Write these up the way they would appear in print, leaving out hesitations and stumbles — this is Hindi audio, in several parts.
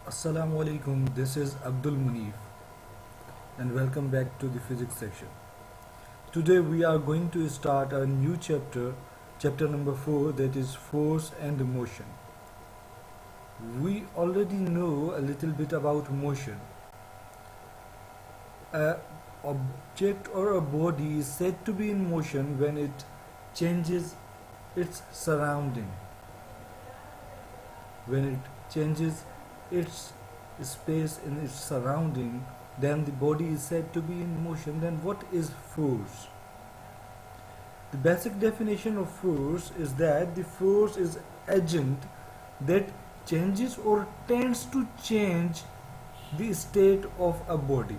Assalamu alaikum, this is Abdul Munif and welcome back to the physics section. Today we are going to start a new chapter, chapter number 4, that is force and motion. We already know a little bit about motion. A object or a body is said to be in motion when it changes its surrounding. When it changes its space in its surrounding, then the body is said to be in motion. Then what is force? The basic definition of force is that the force is agent that changes or tends to change the state of a body.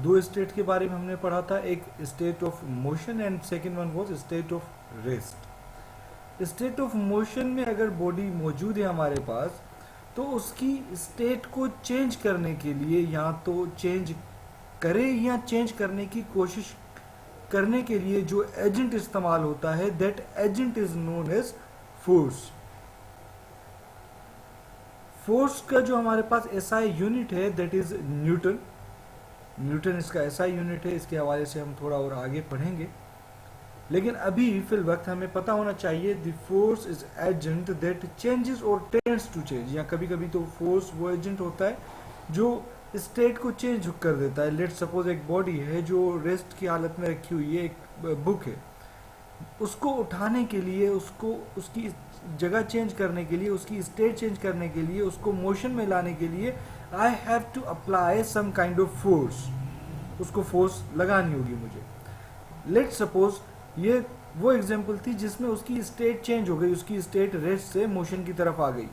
दो स्टेट के बारे में हमने पढ़ा था, एक state of motion and second one was state of rest. State of motion में अगर बॉडी मौजूद है हमारे पास, तो उसकी स्टेट को चेंज करने के लिए या तो चेंज करे या चेंज करने की कोशिश करने के लिए जो एजेंट इस्तेमाल होता है, that agent is known as force. Force का जो हमारे पास एसआई यूनिट है दैट इज न्यूटन. न्यूटन इसका एसआई यूनिट है, इसके हवाले से हम थोड़ा और आगे पढ़ेंगे. लेकिन अभी फिल वक्त हमें पता होना चाहिए the force is agent that changes और टेंड्स टू चेंज. या कभी कभी तो फोर्स वो एजेंट होता है जो स्टेट को चेंज कर देता है. लेट सपोज एक बॉडी है जो रेस्ट की हालत में रखी हुई है, एक बुक है, उसको उठाने के लिए, उसको उसकी जगह चेंज करने के लिए, उसकी स्टेट चेंज करने के लिए, उसको मोशन में लाने के लिए I have to apply some kind of force. उसको फोर्स लगानी होगी मुझे. लेट सपोज ये वो एग्जाम्पल थी जिसमें उसकी स्टेट चेंज हो गई, उसकी स्टेट रेस्ट से मोशन की तरफ आ गई.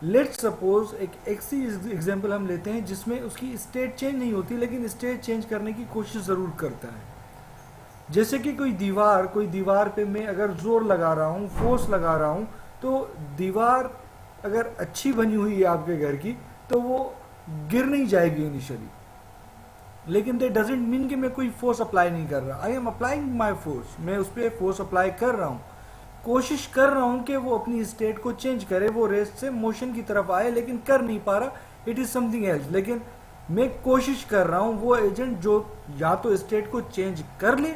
लेट सपोज एक ऐसी एग्जाम्पल हम लेते हैं जिसमें उसकी स्टेट चेंज नहीं होती लेकिन स्टेट चेंज करने की कोशिश ज़रूर करता है. जैसे कि कोई दीवार पे मैं अगर जोर लगा रहा हूँ, फोर्स लगा रहा हूँ, तो दीवार अगर अच्छी बनी हुई है आपके घर की तो वो गिर नहीं जाएगी इनिशियली. लेकिन दैट डजेंट मीन कि मैं कोई फोर्स अप्लाई नहीं कर रहा. I am applying my force. मैं उस पर फोर्स अप्लाई कर रहा हूँ, कोशिश कर रहा हूँ कि वो अपनी स्टेट को चेंज करे, वो रेस्ट से मोशन की तरफ आए, लेकिन कर नहीं पा रहा. It is something else. लेकिन मैं कोशिश कर रहा हूँ वो एजेंट जो या तो स्टेट को चेंज कर ले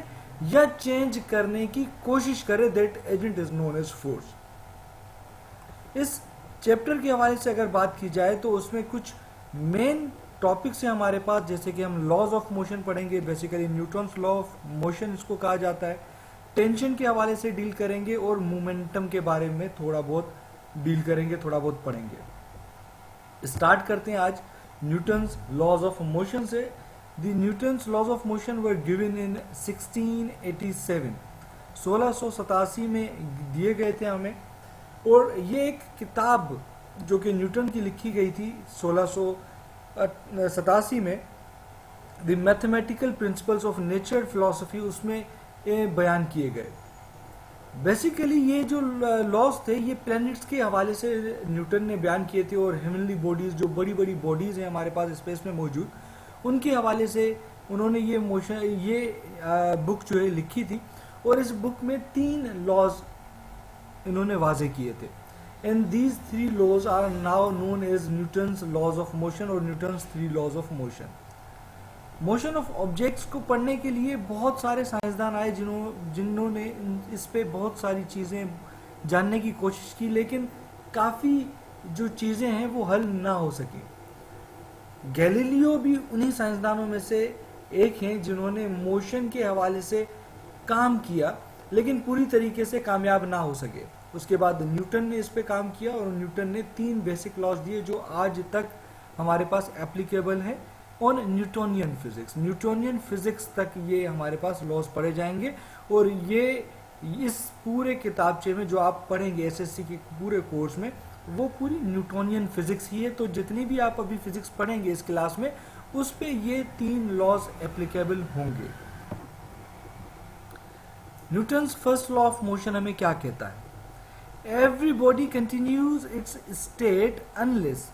या चेंज करने की कोशिश करे, that agent is known as force. इस चैप्टर के हवाले से अगर बात की जाए तो उसमें कुछ मेन टॉपिक्स है हमारे पास, जैसे कि हम लॉज ऑफ मोशन पढ़ेंगे. Basically Newton's law of motion इसको कहा जाता है. टेंशन के हवाले से डील करेंगे और मोमेंटम के बारे में थोड़ा बहुत डील करेंगे, थोड़ा बहुत पढ़ेंगे. स्टार्ट करते हैं आज न्यूटन्स लॉज ऑफ मोशन से. The Newton's laws of motion were given in 1687. 1687 में दिए गए थे हमें. और ये एक किताब जो कि न्यूटन की लिखी गई थी 1687 में, the mathematical principles of nature philosophy, उसमें ये बयान किए गए. बेसिकली ये जो लॉज थे ये प्लैनेट्स के हवाले से न्यूटन ने बयान किए थे, और हेवनली बॉडीज, जो बड़ी बड़ी बॉडीज हैं हमारे पास स्पेस में मौजूद, उनके हवाले से उन्होंने ये बुक जो है लिखी थी. और इस बुक में 3 लॉज इन्होंने वाजे किए थे. And these 3 laws are now known as Newton's laws of motion और Newton's 3 laws of motion. Motion of objects को पढ़ने के लिए बहुत सारे साइंसदान आए जिन्होंने इस पे बहुत सारी चीज़ें जानने की कोशिश की, लेकिन काफ़ी जो चीज़ें हैं वो हल ना हो सकी. गैलीलियो भी उन्हीं साइंसदानों में से एक हैं जिन्होंने मोशन के हवाले से काम किया, लेकिन पूरी तरीके से कामयाब ना हो सके. उसके बाद न्यूटन ने इस पे काम किया और न्यूटन ने 3 बेसिक लॉज दिए जो आज तक हमारे पास एप्लीकेबल हैं on Newtonian physics. Newtonian physics तक ये हमारे पास लॉज पढ़े जाएंगे. और ये इस पूरे किताबचे में जो आप पढ़ेंगे एसएससी के पूरे कोर्स में, वो पूरी न्यूटोनियन फिजिक्स ही है. तो जितनी भी आप अभी फिजिक्स पढ़ेंगे इस क्लास में, उस पे ये 3 लॉज एप्लीकेबल होंगे. Newton's first law of motion हमें क्या कहता है? Every body continues it's state unless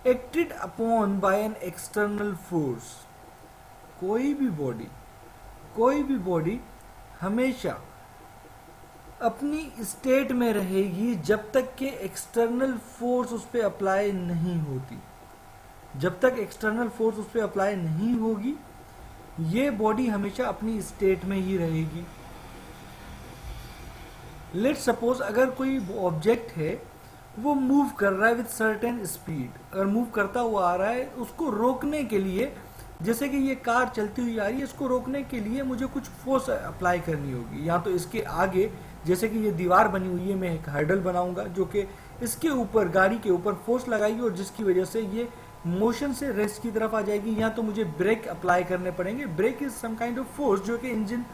acted upon bye an external force. कोई भी बॉडी हमेशा अपनी स्टेट में रहेगी जब तक कि एक्सटर्नल फोर्स उस पर अप्लाई नहीं होती। जब तक एक्सटर्नल फोर्स उस पर अप्लाई नहीं होगी ये बॉडी हमेशा अपनी स्टेट में ही रहेगी। लेट्स सपोज अगर कोई ऑब्जेक्ट है वो मूव कर रहा है विथ सर्टेन स्पीड, अगर मूव करता हुआ आ रहा है, उसको रोकने के लिए, जैसे कि ये कार चलती हुई आ रही है, इसको रोकने के लिए मुझे कुछ फोर्स अप्लाई करनी होगी। या तो इसके आगे जैसे कि ये दीवार बनी हुई है, मैं एक हर्डल बनाऊंगा जो कि इसके ऊपर, गाड़ी के ऊपर फोर्स लगाएगी और जिसकी वजह से ये मोशन से रेस्ट की तरफ आ जाएगी। या तो मुझे ब्रेक अप्लाई करने पड़ेंगे। Brake is some kind of force जो कि इंजन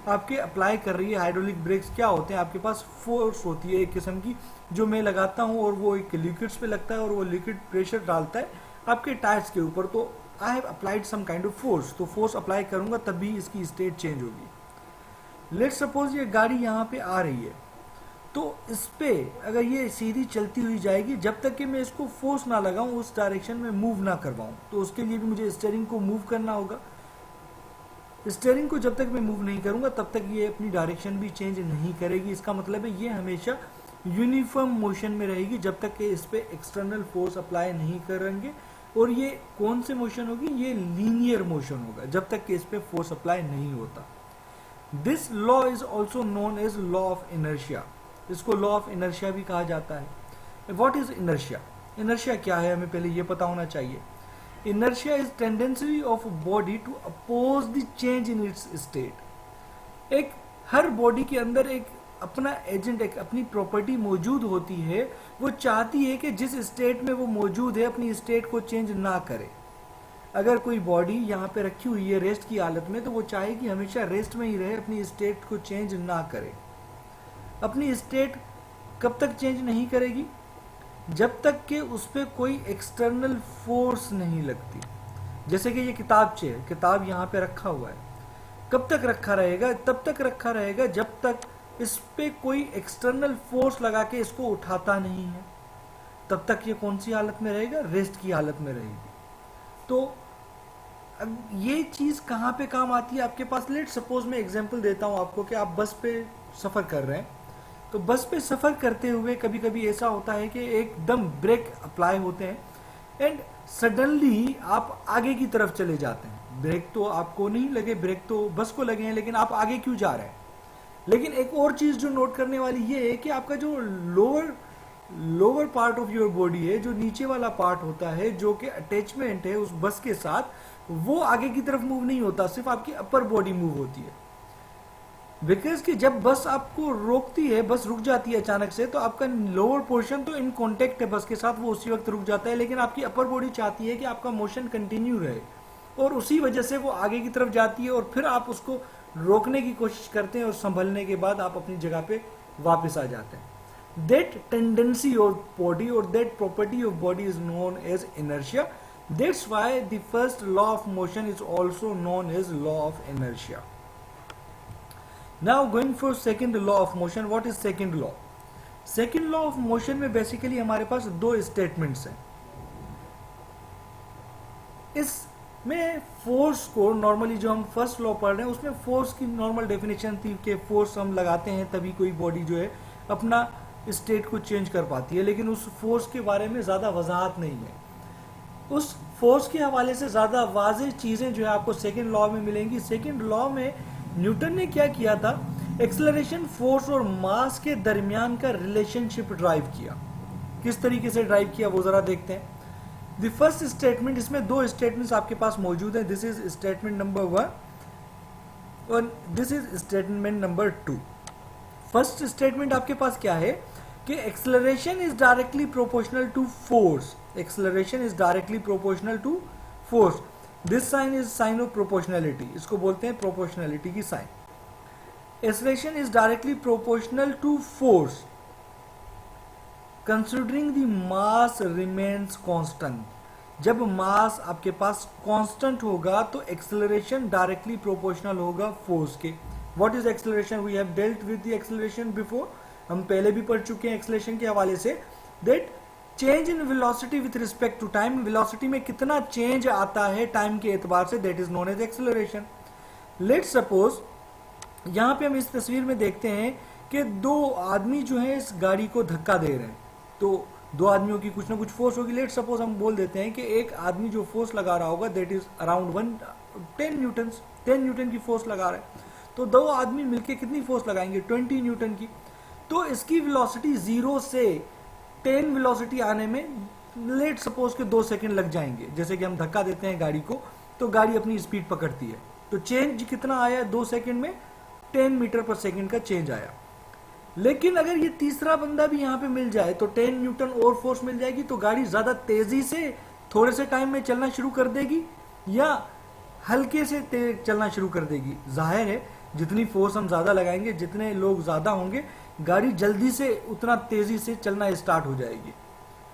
आपके अप्लाई कर रही है। हाइड्रोलिक ब्रेक्स क्या होते हैं, आपके पास फोर्स होती है एक किस्म की जो मैं लगाता हूं और वो एक लिक्विड्स पे लगता है और वो लिक्विड प्रेशर डालता है आपके टायर्स के ऊपर। तो I have applied some kind of force, तो फोर्स अप्लाई करूंगा तभी इसकी स्टेट चेंज होगी। लेट्स सपोज ये गाड़ी यहाँ पे आ रही है, तो इस पे अगर ये सीधी चलती हुई जाएगी, जब तक कि मैं इसको फोर्स ना लगाऊं, उस डायरेक्शन में मूव ना करवाऊं, तो उसके लिए भी मुझे स्टीयरिंग को मूव करना होगा। स्टीयरिंग को जब तक मैं मूव नहीं करूंगा तब तक ये अपनी डायरेक्शन भी चेंज नहीं करेगी। इसका मतलब है ये हमेशा यूनिफॉर्म मोशन में रहेगी जब तक कि इस पे एक्सटर्नल फोर्स अप्लाई नहीं करेंगे। और ये कौन से मोशन होगी, ये लीनियर मोशन होगा जब तक कि इस पे फोर्स अप्लाई नहीं होता। This law is also known as law of inertia. इसको लॉ ऑफ इनर्शिया भी कहा जाता है। What is inertia? इनर्शिया क्या है हमें पहले ये पता होना चाहिए। Inertia is tendency of body to oppose the change in its state. एक हर बॉडी के अंदर एक अपना एजेंट, एक अपनी प्रॉपर्टी मौजूद होती है। वो चाहती है कि जिस स्टेट में वो मौजूद है अपनी स्टेट को चेंज ना करे। अगर कोई बॉडी यहाँ पे रखी हुई है रेस्ट की हालत में, तो वो चाहेगी हमेशा रेस्ट में ही रहे, अपनी स्टेट को चेंज ना करे। अपनी स्टेट कब तक चेंज नहीं करेगी? जब तक कि उस पर कोई एक्सटर्नल फोर्स नहीं लगती। जैसे कि ये किताब यहाँ पे रखा हुआ है, कब तक रखा रहेगा? तब तक रखा रहेगा जब तक इस पे कोई एक्सटर्नल फोर्स लगा के इसको उठाता नहीं है। तब तक ये कौन सी हालत में रहेगा? रेस्ट की हालत में रहेगी। तो अब ये चीज कहाँ पे काम आती है आपके पास? लेट सपोज मैं एग्जांपल देता हूँ आपको कि आप बस पे सफर कर रहे हैं। तो बस पे सफर करते हुए कभी कभी ऐसा होता है कि एकदम ब्रेक अप्लाई होते हैं एंड सडनली आप आगे की तरफ चले जाते हैं। ब्रेक तो आपको नहीं लगे, ब्रेक तो बस को लगे हैं, लेकिन आप आगे क्यों जा रहे हैं? लेकिन एक और चीज जो नोट करने वाली ये है कि आपका जो lower part of your body है, जो नीचे वाला पार्ट होता है, जो कि अटैचमेंट है उस बस के साथ, वो आगे की तरफ मूव नहीं होता, सिर्फ आपकी अपर बॉडी मूव होती है। बिकॉज कि जब बस आपको रोकती है, बस रुक जाती है अचानक से, तो आपका लोअर पोर्शन तो इन कांटेक्ट है बस के साथ, वो उसी वक्त रुक जाता है। लेकिन आपकी अपर बॉडी चाहती है कि आपका मोशन कंटिन्यू रहे और उसी वजह से वो आगे की तरफ जाती है और फिर आप उसको रोकने की कोशिश करते हैं और संभलने के बाद आप अपनी जगह पे वापस आ जाते हैं। दैट टेंडेंसी ऑफ बॉडी और that property of body is known as inertia. That's why the first law of motion is also known as law of inertia. Now going for second law of motion. What is second law? Second law of motion में बेसिकली हमारे पास दो स्टेटमेंट्स हैं। इसमें फोर्स को नॉर्मली जो हम फर्स्ट लॉ पढ़ रहे हैं उसमें फोर्स की नॉर्मल डेफिनेशन थी कि फोर्स हम लगाते हैं तभी कोई बॉडी जो है अपना स्टेट को चेंज कर पाती है। लेकिन उस फोर्स के बारे में ज्यादा वजाहत नहीं है। उस फोर्स के हवाले से ज्यादा वाज़ेह चीजें जो है आपको सेकेंड लॉ में मिलेंगी। सेकेंड लॉ में न्यूटन ने क्या किया था? एक्सेलरेशन, फोर्स और मास के दरमियान का रिलेशनशिप ड्राइव किया। किस तरीके से ड्राइव किया वो जरा देखते हैं। द फर्स्ट स्टेटमेंट, इसमें दो स्टेटमेंट्स आपके पास मौजूद हैं। दिस इज स्टेटमेंट नंबर 1 और this is statement number 2। First statement आपके पास क्या है कि acceleration is directly proportional to force. Acceleration is directly proportional to force. This sign is sign of proportionality, इसको बोलते हैं प्रोपोर्शनैलिटी की sign. Acceleration is directly proportional to force considering the mass remains constant. जब मास आपके पास कांस्टेंट होगा तो एक्सेलरेशन डायरेक्टली प्रोपोर्शनल होगा फोर्स के। What is acceleration? We have dealt with the acceleration before, हम पहले भी पढ़ चुके हैं एक्सेलरेशन के हवाले से। That change in velocity with respect to time, velocity में कितना चेंज आता है टाइम के एतबार से, that is known as acceleration. Let's suppose यहां पे हम इस तस्वीर में देखते हैं कि दो आदमी जो है इस गाड़ी को धक्का दे रहे हैं, तो दो आदमियों की कुछ ना कुछ फोर्स होगी। लेट सपोज हम बोल देते हैं कि एक आदमी जो फोर्स लगा रहा होगा दैट इज अराउंड 10 न्यूटन की फोर्स लगा रहा है, तो दो आदमी मिलके कितनी फोर्स लगाएंगे, 20 न्यूटन की। तो इसकी वेलोसिटी 0 से 10 वेलोसिटी आने में लेट सपोज के 2 सेकंड लग जाएंगे। जैसे कि हम धक्का देते हैं गाड़ी को तो गाड़ी अपनी स्पीड पकड़ती है, तो चेंज कितना आया 2 सेकंड में, 10 मीटर पर सेकंड का चेंज आया। लेकिन अगर ये तीसरा बंदा भी यहाँ पे मिल जाए तो 10 न्यूटन और फोर्स मिल जाएगी, तो गाड़ी ज्यादा तेजी से थोड़े से टाइम में चलना शुरू कर देगी या हल्के से चलना शुरू कर देगी। जाहिर है जितनी फोर्स हम ज्यादा लगाएंगे, जितने लोग ज्यादा होंगे, गाड़ी जल्दी से उतना तेजी से चलना स्टार्ट हो जाएगी।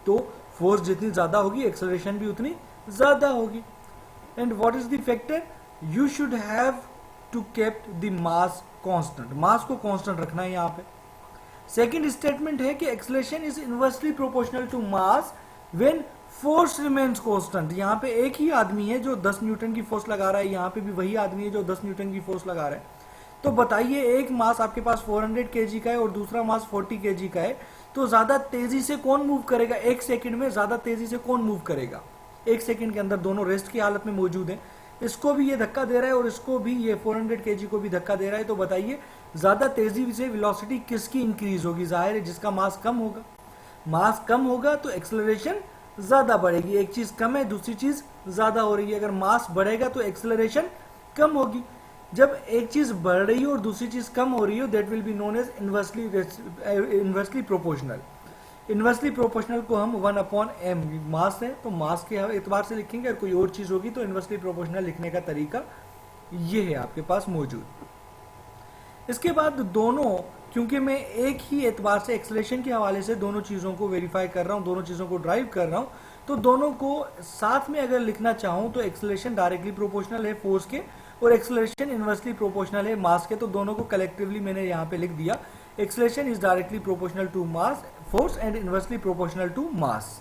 तो फोर्स जितनी ज्यादा होगी एक्सेलरेशन भी उतनी ज्यादा होगी। And what is the factor, you should have to kept the mass constant, mass को कांस्टेंट रखना है यहाँ पे। सेकेंड स्टेटमेंट है कि acceleration is inversely proportional to mass when force remains constant. यहाँ पे एक ही आदमी है जो 10 न्यूटन की फोर्स लगा रहा है, यहाँ पे भी वही आदमी है जो 10 न्यूटन की फोर्स लगा रहा है। तो बताइए एक मास आपके पास 400 केजी का है और दूसरा मास 40 केजी का है, तो ज्यादा तेजी से कौन मूव करेगा, एक सेकंड में ज्यादा तेजी से कौन मूव करेगा। एक सेकंड के अंदर दोनों रेस्ट की हालत में मौजूद हैं, इसको भी ये धक्का दे रहा है और इसको भी, ये 400 केजी को भी धक्का दे रहा है। तो बताइए ज्यादा तेजी से वेलोसिटी किसकी इंक्रीज होगी, जाहिर है जिसका मास कम होगा। मास कम होगा तो एक्सेलरेशन ज्यादा बढ़ेगी। एक चीज कम है दूसरी चीज ज्यादा हो रही है, अगर मास बढ़ेगा तो एक्सेलरेशन कम होगी। जब एक चीज बढ़ रही हो और दूसरी चीज कम हो रही हो, that will be known as inversely proportional. Inversely proportional को हम 1/m, मास है तो मास के एतबार से लिखेंगे, और कोई और चीज होगी तो इनवर्सली प्रोपोर्शनल लिखने का तरीका ये है आपके पास मौजूद। इसके बाद दोनों, क्योंकि मैं एक ही एतबार से एक्सेलरेशन के हवाले से दोनों चीजों को वेरीफाई कर रहा हूं, दोनों चीजों को ड्राइव कर रहा हूं, तो दोनों को साथ में अगर लिखना चाहूं तो एक्सेलरेशन डायरेक्टली प्रोपोर्शनल है फोर्स के और एक्सेलरेशन इनवर्सली प्रोपोर्शनल है मास के, तो दोनों को कलेक्टिवली मैंने यहाँ पे लिख दिया। Acceleration is directly proportional to mass force and inversely proportional to mass.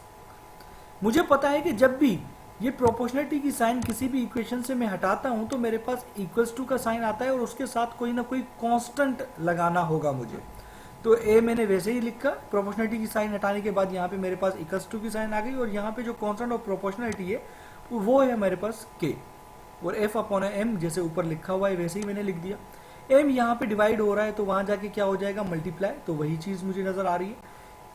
मुझे पता है कि जब भी ये प्रोपोर्शनलिटी की साइन किसी भी इक्वेशन से मैं हटाता हूं तो मेरे पास इक्वल्स टू का साइन आता है और उसके साथ कोई ना कोई कांस्टेंट लगाना होगा मुझे। तो ए मैंने वैसे ही लिखा, प्रोपोर्शनलिटी की साइन हटाने के बाद यहाँ पे मेरे पास इक्वल्स टू की साइन आ गई और यहाँ पे जो कांस्टेंट ऑफ प्रोपोर्शनलिटी है वो है मेरे पास के, और F/m जैसे ऊपर लिखा हुआ है वैसे ही मैंने लिख दिया। m यहाँ पे डिवाइड हो रहा है तो वहां जाके क्या हो जाएगा, मल्टीप्लाई, तो वही चीज मुझे नजर आ रही है।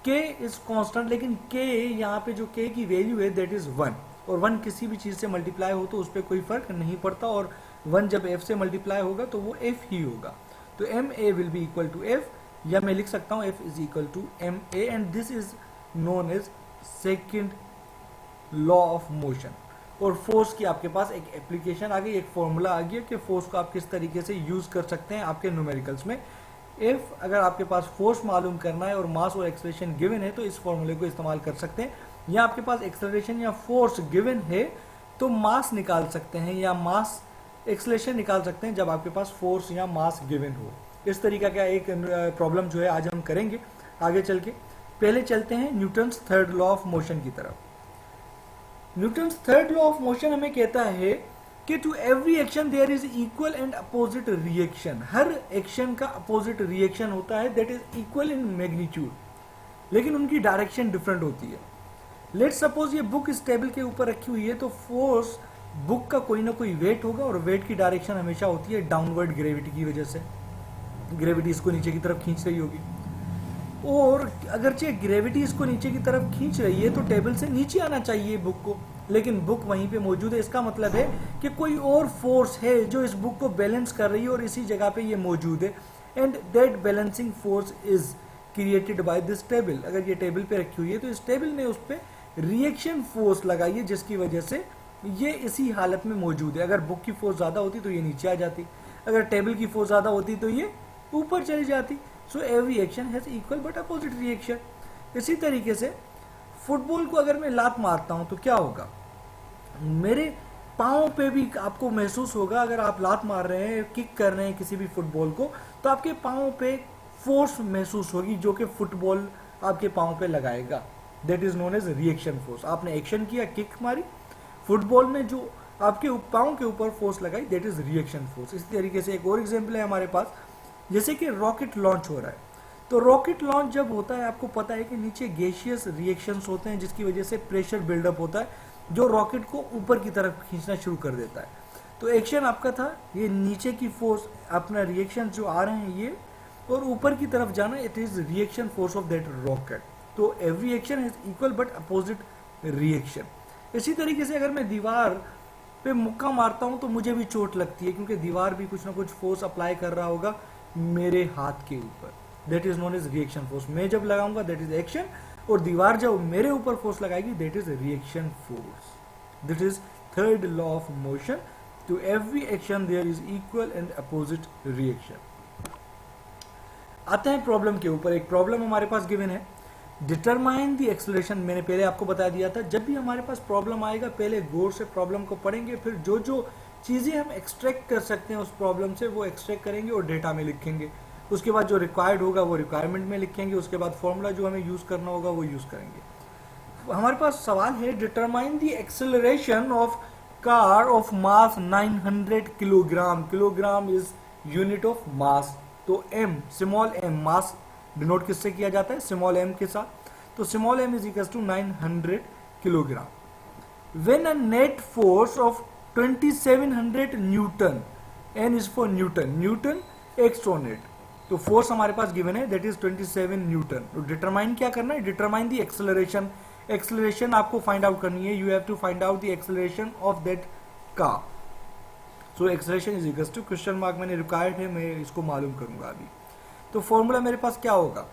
k इज कांस्टेंट, लेकिन k यहाँ पे जो k की वैल्यू है दैट इज 1, और 1 किसी भी चीज से मल्टीप्लाई हो तो उस पर कोई फर्क नहीं पड़ता, और 1 जब f से मल्टीप्लाई होगा तो वो f ही होगा। तो ma will be equal to f, या मैं लिख सकता हूँ f is equal to ma, and this is known as second law of motion. और फोर्स की आपके पास एक एप्लीकेशन आ गई, एक फॉर्मूला आ गया कि फोर्स को आप किस तरीके से यूज कर सकते हैं आपके न्यूमेरिकल्स में। इफ अगर आपके पास फोर्स मालूम करना है और मास और एक्सेलरेशन गिवन है तो इस फॉर्मूले को इस्तेमाल कर सकते हैं, या आपके पास एक्सेलरेशन या फोर्स गिवन है तो मास निकाल सकते हैं या मास एक्सेलरेशन निकाल सकते हैं जब आपके पास फोर्स या मास गिवन हो। इस तरीका का एक प्रॉब्लम जो है आज हम करेंगे आगे चल के। पहले चलते हैं Newton's third law of motion की तरफ। Newton's third law of motion हमें कहता है कि to every action there is equal and opposite reaction. हर एक्शन का अपोजिट रिएक्शन होता है that is equal in magnitude, लेकिन उनकी डायरेक्शन डिफरेंट होती है। लेट्स सपोज ये बुक इस टेबल के ऊपर रखी हुई है तो फोर्स बुक का कोई ना कोई वेट होगा और वेट की डायरेक्शन हमेशा होती है डाउनवर्ड ग्रेविटी की वजह से। ग्रेविटी इसको नीचे की तरफ खींच रही होगी, और अगरचे ग्रेविटी इसको नीचे की तरफ खींच रही है तो टेबल से नीचे आना चाहिए बुक को, लेकिन बुक वहीं पे मौजूद है। इसका मतलब है कि कोई और फोर्स है जो इस बुक को बैलेंस कर रही है और इसी जगह पे ये मौजूद है, and that balancing force is created by this table. अगर ये टेबल पे रखी हुई है तो इस टेबल ने उस पर रिएक्शन फोर्स लगाई है जिसकी वजह से ये इसी हालत में मौजूद है। अगर बुक की फोर्स ज्यादा होती तो ये नीचे आ जाती, अगर टेबल की फोर्स ज्यादा होती तो ये ऊपर चली जाती। So every action has equal but opposite reaction. इसी तरीके से फुटबॉल को अगर मैं लात मारता हूं तो क्या होगा, मेरे पाँव पे भी आपको महसूस होगा। अगर आप लात मार रहे हैं, किक कर रहे हैं किसी भी फुटबॉल को, तो आपके पाँव पे फोर्स महसूस होगी जो कि फुटबॉल आपके पाँव पे लगाएगा। That is known as reaction force. आपने एक्शन किया, किक मारी, फुटबॉल में जो आपके पाँव के ऊपर फोर्स लगाई दैट इज रिएक्शन फोर्स। इसी तरीके से एक और एग्जाम्पल है हमारे पास, जैसे कि रॉकेट लॉन्च हो रहा है, तो रॉकेट लॉन्च जब होता है, आपको पता है कि नीचे गैसियस रिएक्शंस होते हैं जिसकी वजह से प्रेशर बिल्डअप होता है जो रॉकेट को ऊपर की तरफ खींचना शुरू कर देता है। तो एक्शन आपका था ये नीचे की फोर्स, अपना रिएक्शन जो आ रहे हैं ये, और ऊपर की तरफ जाना, it is reaction force of that rocket. तो every action is equal but opposite reaction. इसी तरीके से अगर मैं दीवार पे मुक्का मारता हूं तो मुझे भी चोट लगती है, क्योंकि दीवार भी कुछ ना कुछ फोर्स अप्लाई कर रहा होगा मेरे हाथ के ऊपर, that is known as reaction force. मैं जब लगाऊंगा दैट इज एक्शन, और दीवार जब मेरे ऊपर फोर्स लगाएगी that is reaction force. This is third law of motion. To every action there is equal and opposite reaction. आते हैं प्रॉब्लम के ऊपर। एक प्रॉब्लम हमारे पास गिवन है, डिटरमाइन द एक्सेलरेशन। मैंने पहले आपको बता दिया था, जब भी हमारे पास प्रॉब्लम आएगा पहले गौर से प्रॉब्लम को पढ़ेंगे, फिर जो जो चीजें हम एक्सट्रैक्ट कर सकते हैं उस प्रॉब्लम से वो एक्सट्रैक्ट करेंगे और डेटा में लिखेंगे। उसके बाद जो रिक्वायर्ड होगा वो रिक्वायरमेंट में लिखेंगे, उसके बाद फॉर्मूला जो हमें यूज करना होगा वो यूज करेंगे। हमारे पास सवाल है, determine the acceleration of car of mass 900 kilogram. Kilogram is unit of mass. तो m, small m, mass denote किससे किया जाता है? स्मॉल m के साथ। तो small m is equal to 900 kilogram. When a net force of 2700 newton, n is for newton, newton acts on net. तो फोर्स हमारे पास गिवन है दैट इज 27 न्यूटन। तो डिटरमाइन क्या करना है? Determine the acceleration. एक्सेलरेशन आपको फाइंड आउट करनी है। You have to find out the acceleration of that car. So acceleration is equal to question mark मैंने रिक्वायर्ड है, मैं इसको मालूम करूंगा अभी। तो फॉर्मूला मेरे पास क्या होगा?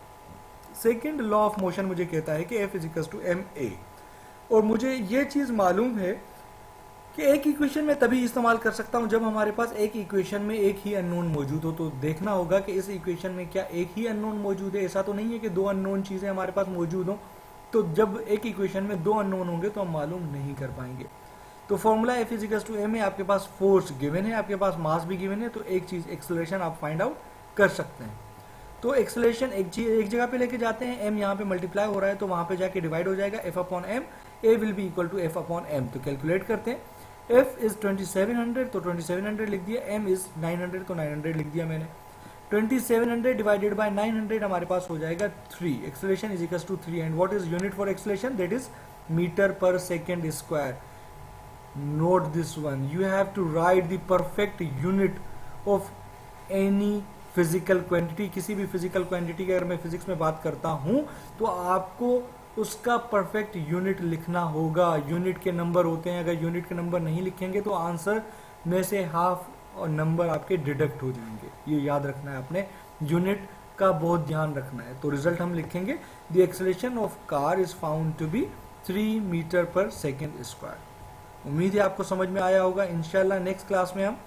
सेकेंड लॉ ऑफ मोशन मुझे कहता है कि F is equal to ma, और मुझे ये चीज मालूम है कि एक इक्वेशन में तभी इस्तेमाल कर सकता हूं जब हमारे पास एक इक्वेशन में एक ही अननोन मौजूद हो। तो देखना होगा कि इस इक्वेशन में क्या एक ही अननोन मौजूद है। ऐसा तो नहीं है कि दो अननोन चीजें हमारे पास मौजूद हो, तो जब एक इक्वेशन में दो अननोन होंगे तो हम मालूम नहीं कर पाएंगे। तो formula F is equal to ma, आपके पास फोर्स गिवन है, आपके पास मास भी गिवन है, तो एक चीज एक्सेलरेशन आप फाइंड आउट कर सकते हैं। तो एक्सेलरेशन एक जगह पे लेके जाते हैं, m यहाँ पे मल्टीप्लाई हो रहा है तो वहां पे जाके डिवाइड हो जाएगा, F upon m, a will be equal to F upon m। तो कैलकुलेट करते हैं, F इज 2700 तो 2700 लिख दिया, m इज 900 तो 900 लिख दिया मैंने। 2700 डिवाइडेड बाय 900 हमारे पास हो जाएगा 3। Acceleration is equal to 3 and what is unit for acceleration? That is metre per second square. Note this one, you have to write the perfect unit of any physical quantity। किसी भी physical quantity की अगर मैं फिजिक्स में बात करता हूं तो आपको उसका परफेक्ट यूनिट लिखना होगा। यूनिट के नंबर होते हैं, अगर यूनिट के नंबर नहीं लिखेंगे तो आंसर में से हाफ और नंबर आपके डिडक्ट हो जाएंगे। ये याद रखना है, आपने यूनिट का बहुत ध्यान रखना है। तो रिजल्ट हम लिखेंगे, the acceleration of car is found to be 3 metre per second square. उम्मीद है आपको समझ में आया होगा। इंशाल्लाह नेक्स्ट क्लास में हम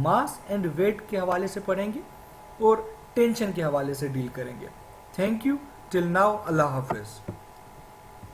मास एंड वेट के हवाले से पढ़ेंगे और टेंशन के हवाले से डील करेंगे। Thank you, till now, Allah Hafiz.